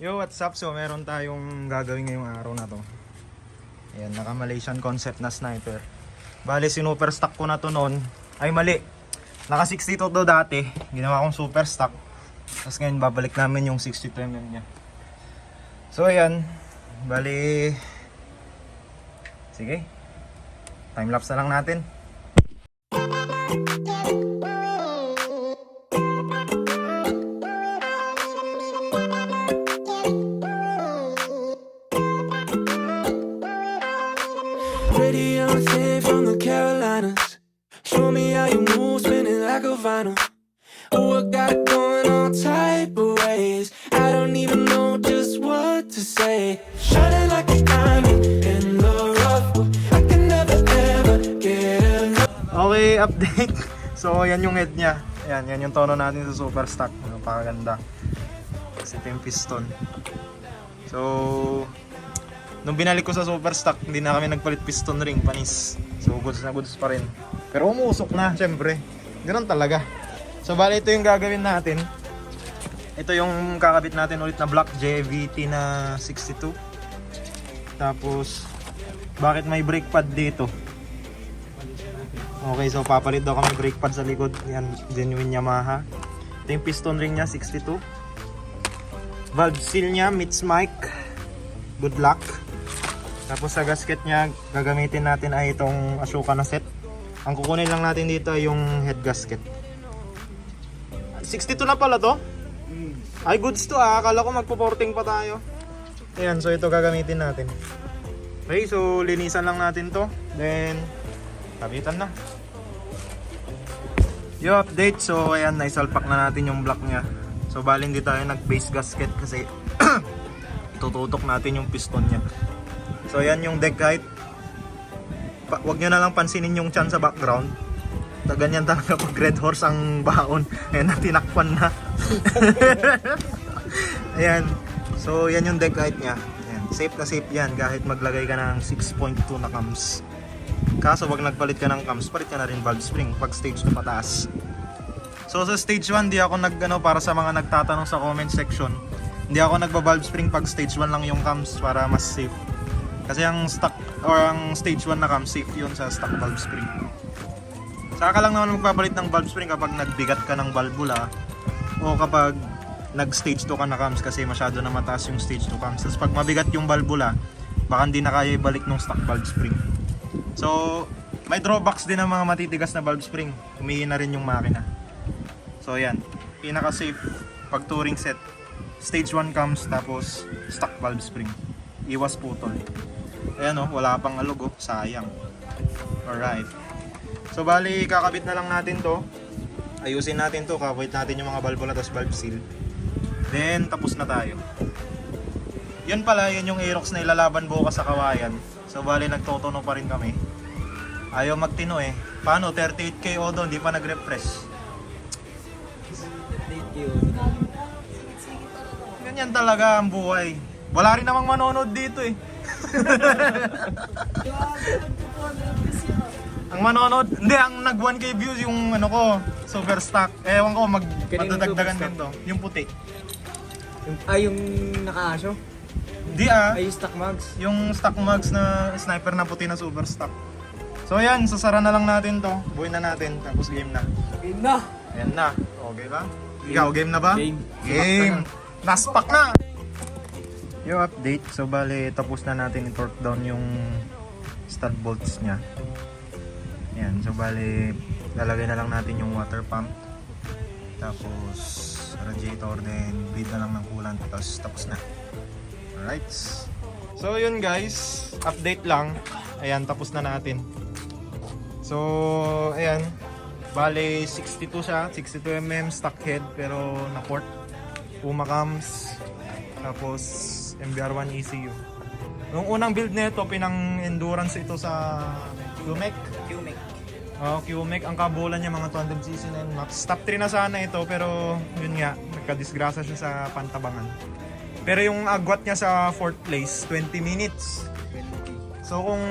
Yo, what's up? So meron tayong gagawin ngayong araw na to. Ayan, naka Malaysian concept na sniper. Bale, sinuper stock ko na to noon. Ay mali, naka 62 to dati. Ginawa kong super stock. Tapos ngayon babalik namin yung 62mm nya. So ayan, bali, sige, time lapse na lang natin. Pretty young thing from the Carolinas. Show me how you move, spinning like a vinyl. Oh, I got it going all type of ways. I don't even know just what to say. Shining like a diamond in the rough. I can never ever get enough. Okay, update. So yan yung head nya. Yan yung tono natin sa super stock. Napakaganda. Kasi ito yung piston. So nung binalik ko sa super stock, hindi na kami nagpalit piston ring, panis. So goods na goods pa rin. Pero umusok na, syempre. Ganoon talaga. So bali, ito yung gagawin natin. Ito yung kakabit natin ulit na block JVT na 62. Tapos bakit may brake pad dito? Okay, so papalit daw kami brake pad sa likod. Yan, genuine Yamaha. Ito yung piston ring nya, 62. Valve seal nya, meets mic. Good luck. Tapos sa gasket nya, gagamitin natin ay itong Ashoka na set. Ang kukunin lang natin dito ay yung head gasket. 62 na pala to? Ay, goods to ah. Akala ko magpo-porting pa tayo. Ayan, so ito gagamitin natin. Okay, so linisan lang natin to. Then, kabitan na. Yo, update. So, ayan, naisalpak na natin yung block nya. So, bali hindi tayo nag-base gasket kasi tututok natin yung piston nya. So yan yung deck height. Wag nyo na lang pansinin yung chan sa background. Ganyan talaga pag red horse ang baon. Ayan na, tinakpan na. Ayan. So yan yung deck height nya. Ayan. Safe na safe yan kahit maglagay ka ng 6.2 na cams. Kaso wag nagpalit ka ng cams, palit ka na rin valve spring pag stage 2 pataas. So sa stage 1 di ako para sa mga nagtatanong sa comment section. Hindi ako nagba-valve spring pag stage 1 lang yung cams para mas safe. Kasi ang stock or ang stage 1 na cam, safe yun sa stock valve spring. Saka lang naman magpapalit ng valve spring kapag nagbigat ka ng valvula o kapag nag-stage 2 ka na cams kasi masyado na mataas yung stage 2 cams. Tapos pag mabigat yung valvula, baka hindi na kaya ibalik ng stock valve spring. So, may drawbacks din ng mga matitigas na valve spring. Humihina rin yung makina. So, yan. Pinaka-safe pag touring set. Stage 1 cams tapos stock valve spring. Iwas putol. Ayan o, wala pang alog o, sayang. Alright. So bali, kakabit na lang natin to. Ayusin natin to, kakabit natin yung mga valvula tapos valve seal. Then, tapos na tayo. Yun pala, yun yung Aerox na ilalaban bukas sa kawayan. So bali, nagtotono pa rin kami. Ayaw magtino eh. Paano? 38K odo, hindi pa nag-refresh. 38K odo. Ganyan talaga ang buhay. Wala rin namang manonood dito eh. Ang manonood, hindi, ang nag 1K views yung ano ko, super stock. Ewan ko, magdadagdagan din to. Yung puti. Yung naka-aso? Hindi ah, Ay, yung stock mags? yung stock mugs na sniper na puti na super stock. So ayan, sasara na lang natin to. Buuin na natin, tapos game na. Game na! Ayan na, okay ba? Ikaw, game na ba? Game. Game! Naspak na! Yung update, so bale tapos na natin i-torque down yung stud bolts nya. Ayan, so bale lalagay na lang natin yung water pump. Tapos radiator, then bleed na lang ng coolant, tapos na. Alright. So yun guys, update lang. Ayan, tapos na natin. So ayan, bale 62 siya, 62mm stock head pero na port. Puma cams. Tapos MBR1 ECU. Nung unang build nito, pinang-endurance ito sa QMEC. QMEC. Ang kabulan niya mga 200cc na max. Top 3 na sana ito, pero yun nga, nagka-disgrasya siya sa pantabangan. Pero yung agwat niya sa 4th place, 20 minutes. So kung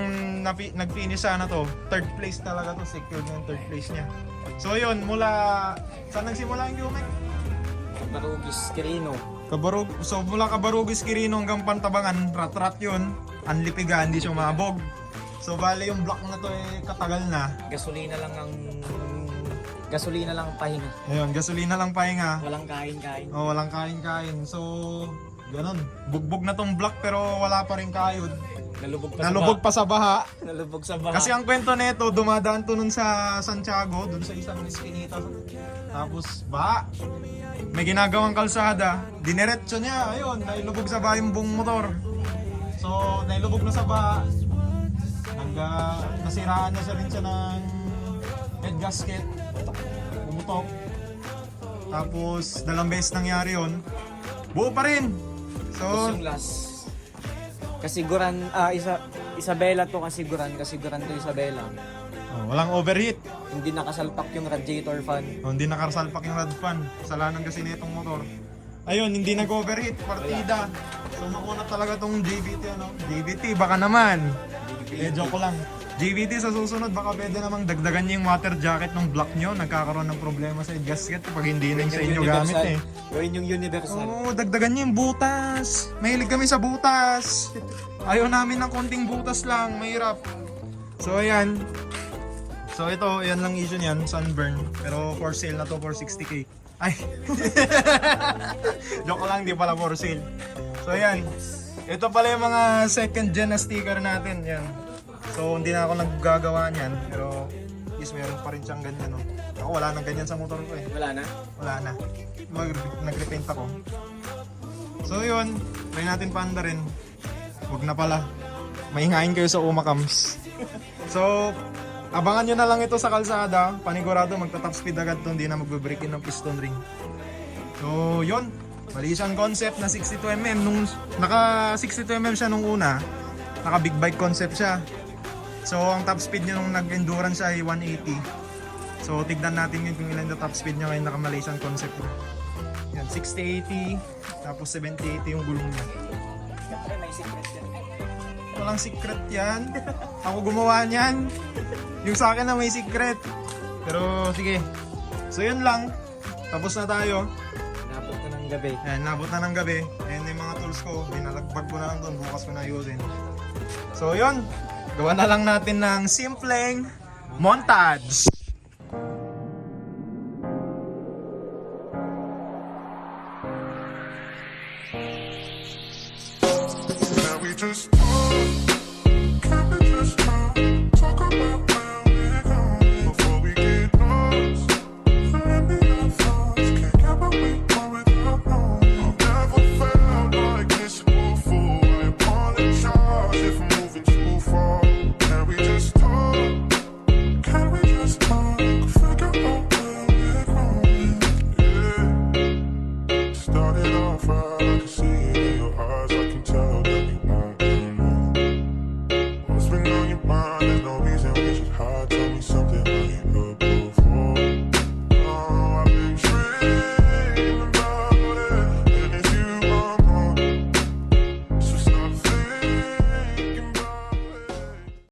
nag-finish sana to, 3rd place talaga to, secured yung 3rd place niya. So yun, mula, saan nagsimula yung QMEC? Marugis, Quirino. So mula Cabarugis Quirino hanggang Pantabangan, rat-rat yun. Anlipiga, hindi siya umabog. So bale yung block na to katagal na. Gasolina lang ang pahinga. Ayun, gasolina lang pahinga. Walang kain-kain. Oh, walang kain-kain. So, ganun. Bugbog na tong block pero wala pa rin kayod. Nalubog pa sa baha. Nalubog sa baha. Kasi ang kwento nito, dumadaan to nun sa Santiago, dun sa isang eskinita. Tapos, baha. May ginagawang kalsada. Dineretso niya, ayun, nailubog sa baha yung buong motor. So, nailubog na sa baha. Nasiraan na siya rin siya ng head gasket. Pumutok. Tapos, dalawang beses nangyari yun. Buo pa rin. Tapos So, yung last. Kasiguran, Isabela to kasiguran to Isabela. walang overheat. Hindi nakasalpak yung radiator fan. Hindi nakarasalpak yung rad fan. Kasalanan kasi nitong motor. Ayun, hindi nag-overheat. Partida. So, makunat talaga tong JVT, ano? JVT, baka naman. Joke ko lang. JVT sa susunod, baka pwede namang dagdagan niyo yung water jacket ng block nyo. Nagkakaroon ng problema sa gasket pag hindi na yung sa inyo gamit eh. Gawin yung universal. Oo, dagdagan niyo yung butas. Mahilig kami sa butas. Ayaw namin ng konting butas lang. Mahirap. So, ayan. So, ito, yan lang issue niyan. Sunburn. Pero for sale na to for 60k. Ay! Joke lang, di pala for sale. So, ayan. Ito pala yung mga second gen na sticker natin. Yan. So, hindi na ako naggagawa niyan. Pero, is meron pa rin siyang ganyan. No? Ako, wala nang ganyan sa motor ko eh. Wala na? Wala na. Nag-repaint ako. So yun, try natin paanda rin. Huwag na pala. Mahingain kayo sa Umakams. So, abangan nyo na lang ito sa kalsada. Panigurado, magta-top speed agad to. Hindi na magbe-break in ng piston ring. So yun, mali siyang concept na 62mm. Nung naka 62mm siya nung una, naka big bike concept siya. So ang top speed niya nung nag-endurance siya ay 180. So tignan natin yun kung ilan na top speed niya ngayon naka Malaysian concept niya. Yan, 60-80, tapos 70-80 yung gulong niya. Siyempre may secret yan. Walang secret yan. Ako gumawa niyan. Yung sa akin na may secret. Pero sige. So yun lang. Tapos na tayo. Nabot na ng gabi. Ayan, nabot na ng gabi. Ayan yung mga tools ko. Binalagbag ko na lang doon. Bukas ko na ayusin. So yun. Gawa na lang natin ng simpleng montage. Now we just